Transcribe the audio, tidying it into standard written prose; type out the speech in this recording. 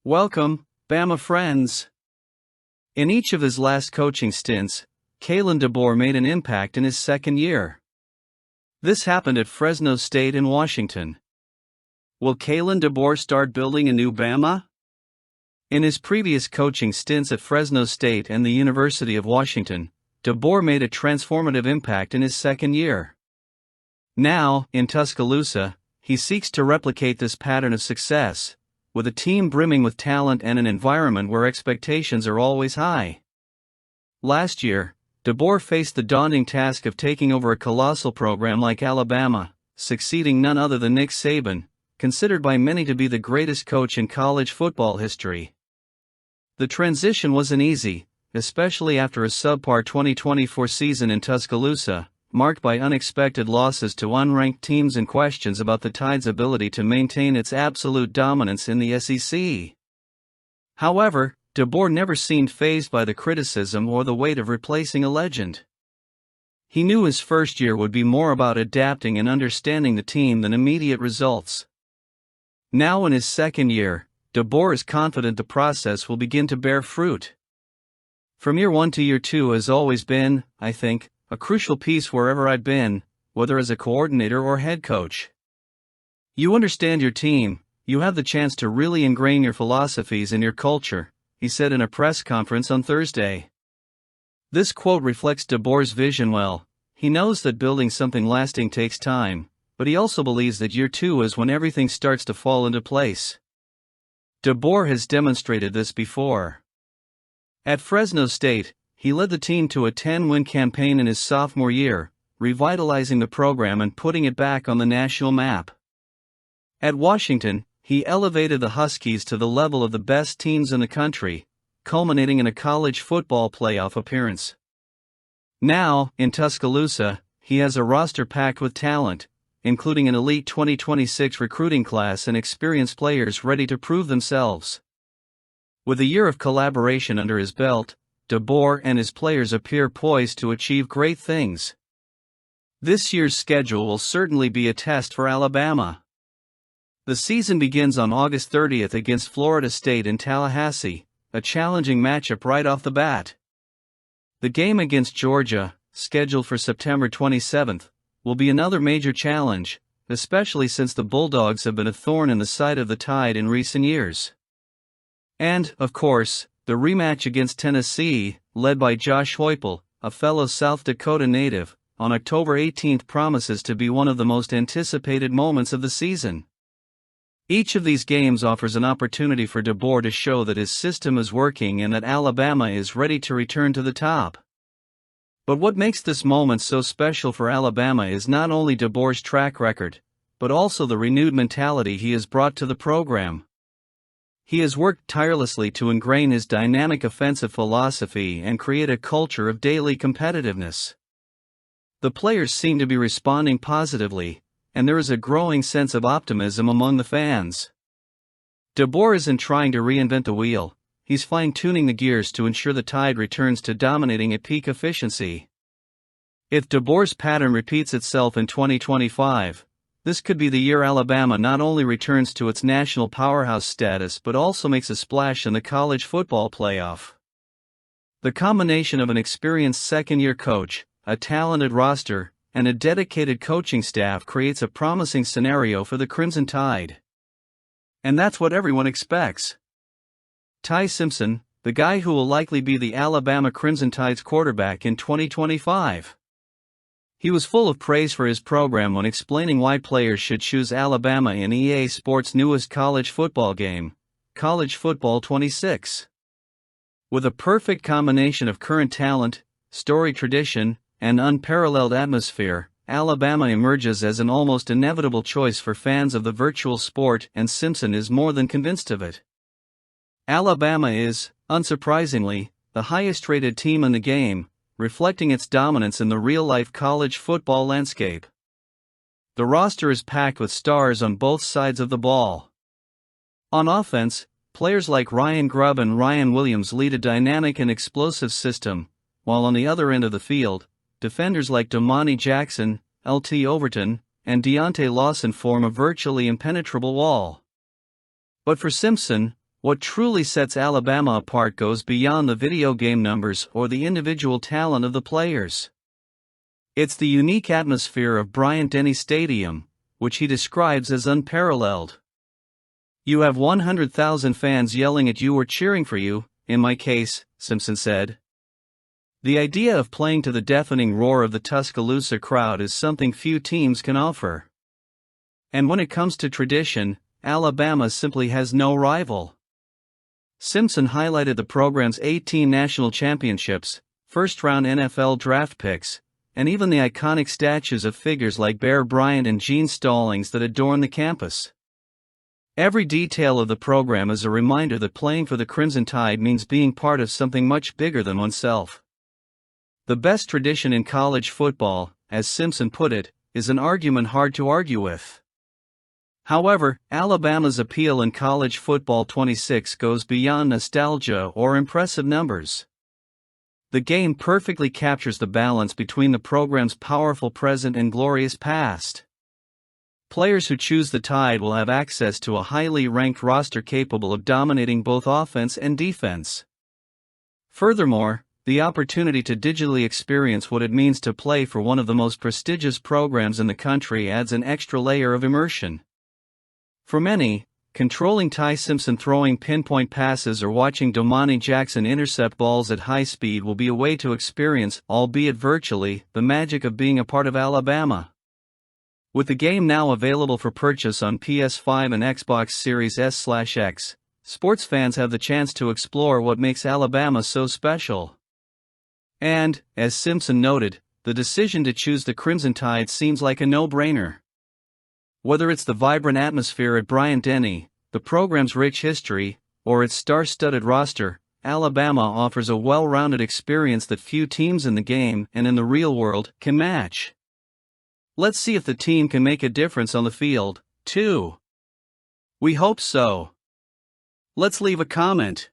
Welcome, Bama friends. In each of his last coaching stints, Kalen DeBoer made an impact in his second year. This happened at Fresno State in Washington. Will Kalen DeBoer start building a new Bama? In his previous coaching stints at Fresno State and the University of Washington, DeBoer made a transformative impact in his second year. Now, in Tuscaloosa, he seeks to replicate this pattern of success, with a team brimming with talent and an environment where expectations are always high. Last year, DeBoer faced the daunting task of taking over a colossal program like Alabama, succeeding none other than Nick Saban, considered by many to be the greatest coach in college football history. The transition wasn't easy, especially after a subpar 2024 season in Tuscaloosa, marked by unexpected losses to unranked teams and questions about the Tide's ability to maintain its absolute dominance in the SEC. However, DeBoer never seemed fazed by the criticism or the weight of replacing a legend. He knew his first year would be more about adapting and understanding the team than immediate results. Now in his second year, DeBoer is confident the process will begin to bear fruit. From year one to year two has always been, I think, a crucial piece wherever I've been, whether as a coordinator or head coach. You understand your team, you have the chance to really ingrain your philosophies and your culture, he said in a press conference on Thursday. This quote reflects DeBoer's vision well. He knows that building something lasting takes time, but he also believes that year two is when everything starts to fall into place. DeBoer has demonstrated this before. At Fresno State, he led the team to a 10-win campaign in his sophomore year, revitalizing the program and putting it back on the national map. At Washington, he elevated the Huskies to the level of the best teams in the country, culminating in a college football playoff appearance. Now, in Tuscaloosa, he has a roster packed with talent, including an elite 2026 recruiting class and experienced players ready to prove themselves. With a year of collaboration under his belt, DeBoer and his players appear poised to achieve great things. This year's schedule will certainly be a test for Alabama. The season begins on August 30th against Florida State in Tallahassee, a challenging matchup right off the bat. The game against Georgia, scheduled for September 27th, will be another major challenge, especially since the Bulldogs have been a thorn in the side of the Tide in recent years. And, of course, the rematch against Tennessee, led by Josh Heupel, a fellow South Dakota native, on October 18th promises to be one of the most anticipated moments of the season. Each of these games offers an opportunity for DeBoer to show that his system is working and that Alabama is ready to return to the top. But what makes this moment so special for Alabama is not only DeBoer's track record, but also the renewed mentality he has brought to the program. He has worked tirelessly to ingrain his dynamic offensive philosophy and create a culture of daily competitiveness. The players seem to be responding positively, and there is a growing sense of optimism among the fans. DeBoer isn't trying to reinvent the wheel, he's fine-tuning the gears to ensure the Tide returns to dominating at peak efficiency. If DeBoer's pattern repeats itself in 2025, this could be the year Alabama not only returns to its national powerhouse status but also makes a splash in the college football playoff. The combination of an experienced second-year coach, a talented roster, and a dedicated coaching staff creates a promising scenario for the Crimson Tide. And that's what everyone expects. Ty Simpson, the guy who will likely be the Alabama Crimson Tide's quarterback in 2025. He was full of praise for his program when explaining why players should choose Alabama in EA Sports' newest college football game, College Football 26. With a perfect combination of current talent, storied tradition, and unparalleled atmosphere, Alabama emerges as an almost inevitable choice for fans of the virtual sport, and Simpson is more than convinced of it. Alabama is, unsurprisingly, the highest-rated team in the game, reflecting its dominance in the real-life college football landscape. The roster is packed with stars on both sides of the ball. On offense, players like Ryan Grubb and Ryan Williams lead a dynamic and explosive system, while on the other end of the field, defenders like Damani Jackson, L.T. Overton, and Deontay Lawson form a virtually impenetrable wall. But for Simpson, What truly sets Alabama apart goes beyond the video game numbers or the individual talent of the players. It's the unique atmosphere of Bryant-Denny Stadium, which he describes as unparalleled. You have 100,000 fans yelling at you or cheering for you, in my case, Simpson said. The idea of playing to the deafening roar of the Tuscaloosa crowd is something few teams can offer. And when it comes to tradition, Alabama simply has no rival. Simpson highlighted the program's 18 national championships, first-round NFL draft picks, and even the iconic statues of figures like Bear Bryant and Gene Stallings that adorn the campus. Every detail of the program is a reminder that playing for the Crimson Tide means being part of something much bigger than oneself. The best tradition in college football, as Simpson put it, is an argument hard to argue with. However, Alabama's appeal in college football 26 goes beyond nostalgia or impressive numbers. The game perfectly captures the balance between the program's powerful present and glorious past. Players who choose the Tide will have access to a highly ranked roster capable of dominating both offense and defense. Furthermore, the opportunity to digitally experience what it means to play for one of the most prestigious programs in the country adds an extra layer of immersion. For many, controlling Ty Simpson throwing pinpoint passes or watching Domani Jackson intercept balls at high speed will be a way to experience, albeit virtually, the magic of being a part of Alabama. With the game now available for purchase on PS5 and Xbox Series S/X, sports fans have the chance to explore what makes Alabama so special. And, as Simpson noted, the decision to choose the Crimson Tide seems like a no-brainer. Whether it's the vibrant atmosphere at Bryant-Denny, the program's rich history, or its star-studded roster, Alabama offers a well-rounded experience that few teams in the game and in the real world can match. Let's see if the team can make a difference on the field, too. We hope so. Let's leave a comment.